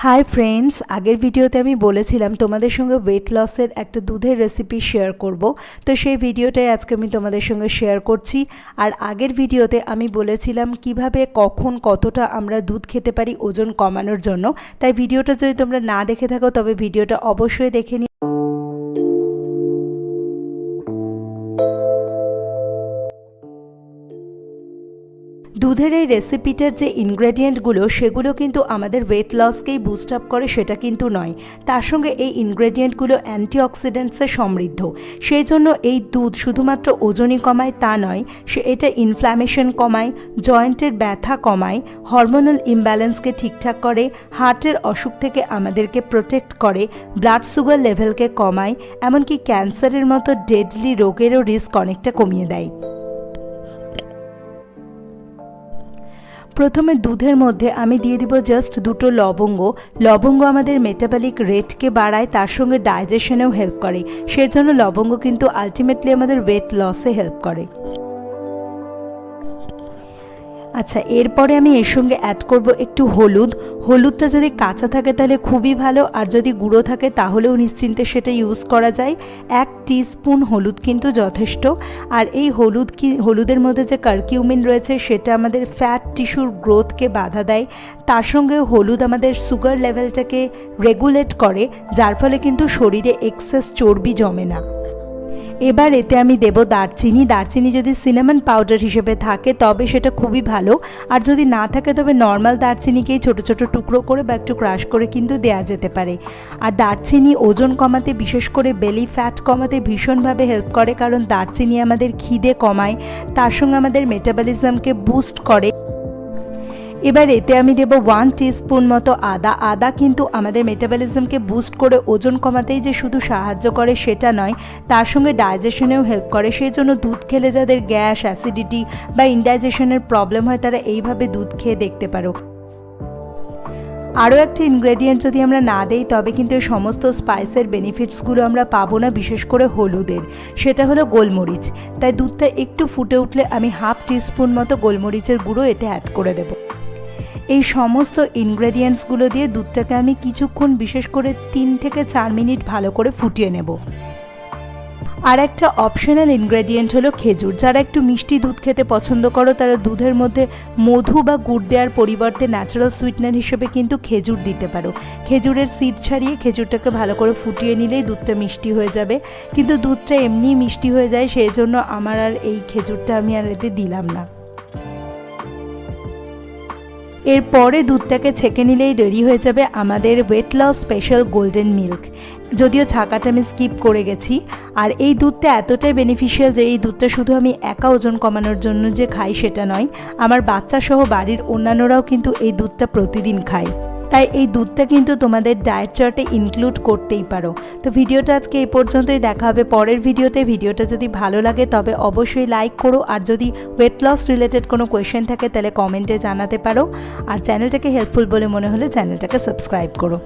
Hi friends, আগের ভিডিওতে আমি বলেছিলাম তোমাদের সঙ্গে ওয়েট লসের একটা দুধের রেসিপি শেয়ার করব। তো সেই ভিডিওটাই আজকে আমি তোমাদের সঙ্গে শেয়ার করছি। আর আগের ভিডিওতে আমি বলেছিলাম কিভাবে কখন কতটা আমরা দুধ খেতে পারি ওজন কমানোর জন্য। তাই ভিডিওটা যদি তোমরা না দেখে থাকো তবে ভিডিওটা অবশ্যই দেখে নিও। দুধের এই রেসিপিটার যে ইনগ্রেডিয়েন্টগুলো সেগুলো কিন্তু আমাদের ওয়েট লসকেই বুস্ট আপ করে সেটা কিন্তু নয়, তার সঙ্গে এই ইনগ্রেডিয়েন্টগুলো অ্যান্টিঅক্সিডেন্টসে সমৃদ্ধ। সেই জন্য এই দুধ শুধুমাত্র ওজনই কমায় তা নয়, এটা ইনফ্ল্যামেশন কমায়, জয়েন্টের ব্যথা কমায়, হরমোনাল ইমব্যালেন্সকে ঠিকঠাক করে, হার্টের অসুখ থেকে আমাদেরকে প্রোটেক্ট করে, ব্লাড সুগার লেভেলকে কমায়, এমনকি ক্যান্সারের মতো ডেডলি রোগেরও রিস্ক অনেকটা কমিয়ে দেয়। প্রথমে দুধের মধ্যে আমি দিয়ে দিব জাস্ট দুটো লবঙ্গ। লবঙ্গ আমাদের মেটাবলিক রেটকে বাড়ায়, তার সঙ্গে ডাইজেশনেও হেল্প করে। সেজন্য লবঙ্গ কিন্তু আলটিমেটলি আমাদের ওয়েট লসে হেল্প করে। আচ্ছা, এরপরে আমি এর সঙ্গে অ্যাড করব একটু হলুদ। হলুদটা যদি কাঁচা থাকে তাহলে খুবই ভালো, আর যদি গুঁড়ো থাকে তাহলেও নিশ্চিন্তে সেটা ইউজ করা যায়। 1 টিস্পুন হলুদ কিন্তু যথেষ্ট। আর এই হলুদের মধ্যে যে কারকিউমিন রয়েছে সেটা আমাদের ফ্যাট টিস্যুর গ্রোথকে বাধা দেয়। তার সঙ্গে হলুদ আমাদের সুগার লেভেলটাকে রেগুলেট করে, যার ফলে কিন্তু শরীরে এক্সেস চর্বি জমে না। এবার এতে আমি দেব দারচিনি। দারচিনি যদি সিনামন পাউডার হিসেবে থাকে তবে সেটা খুবই ভালো, আর যদি না থাকে তবে নর্মাল দারচিনিকেই ছোট ছোট টুকরো করে বা একটু ক্রাশ করে কিন্তু দেয়া যেতে পারে। আর দারচিনি ওজন কমাতে, বিশেষ করে বেলি ফ্যাট কমাতে ভীষণভাবে হেল্প করে, কারণ দারচিনি আমাদের খিদে কমায়, তার সঙ্গে আমাদের মেটাবলিজমকে বুস্ট করে। এবার এতে আমি দেব 1 টিস্পুন মতো আদা। আদা কিন্তু আমাদের মেটাবলিজমকে বুস্ট করে ওজন কমাতেই যে শুধু সাহায্য করে সেটা নয়, তার সঙ্গে ডাইজেশনেও হেল্প করে। সেই জন্য দুধ খেলে যাদের গ্যাস, অ্যাসিডিটি বা ইনডাইজেশনের প্রবলেম হয় তারা এইভাবে দুধ খেয়ে দেখতে পারো। আরও একটা ইনগ্রেডিয়েন্ট যদি আমরা না দেই তবে কিন্তু এই সমস্ত স্পাইসের বেনিফিটসগুলো আমরা পাবো না, বিশেষ করে হলুদের। সেটা হলো গোলমরিচ। তাই দুধটা একটু ফুটে উঠলে আমি 1/2 টিস্পুন মতো গোলমরিচের গুঁড়ো এতে অ্যাড করে দেবো। এই সমস্ত ইনগ্রেডিয়েন্টসগুলো দিয়ে দুধটাকে আমি কিছুক্ষণ, বিশেষ করে 3 থেকে 4 মিনিট ভালো করে ফুটিয়ে নেব। আর একটা অপশনাল ইনগ্রেডিয়েন্ট হলো খেজুর। যারা একটু মিষ্টি দুধ খেতে পছন্দ করো তারা দুধের মধ্যে মধু বা গুড় দেওয়ার পরিবর্তে ন্যাচারাল সুইটনার হিসেবে কিন্তু খেজুর দিতে পারো। খেজুরের সিড ছাড়িয়ে খেজুরটাকে ভালো করে ফুটিয়ে নিলেই দুধটা মিষ্টি হয়ে যাবে। কিন্তু দুধটা এমনিই মিষ্টি হয়ে যায়, সেই জন্য আমার আর এই খেজুরটা আমি আর এতে দিলাম না। এরপরে দুধটাকে ছেঁকে নিলেই রেডি হয়ে যাবে আমাদের weight loss special golden milk. যদিও ছাকাটা আমি স্কিপ করে গেছি। আর এই দুধটা এতটাই বেনিফিশিয়াল যে এই দুধটা শুধু আমি একা ওজন কমানোর জন্য যে খাই সেটা নয়, আমার বাচ্চা সহ বাড়ির অন্যান্যরাও কিন্তু এই দুধটা প্রতিদিন খায়। তাই এই দুধটা কিন্তু তোমাদের ডায়েট চার্টে ইনক্লুড করতেই পারো। তো ভিডিওটা আজকে এই পর্যন্তই, দেখা হবে পরের ভিডিওতে। ভিডিওটা যদি ভালো লাগে তবে অবশ্যই লাইক করো, আর যদি ওয়েট লস রিলেটেড কোনো কোয়েশ্চেন থাকে তাহলে কমেন্টে জানাতে পারো। আর চ্যানেলটাকে হেল্পফুল বলে মনে হলে চ্যানেলটাকে সাবস্ক্রাইব করো।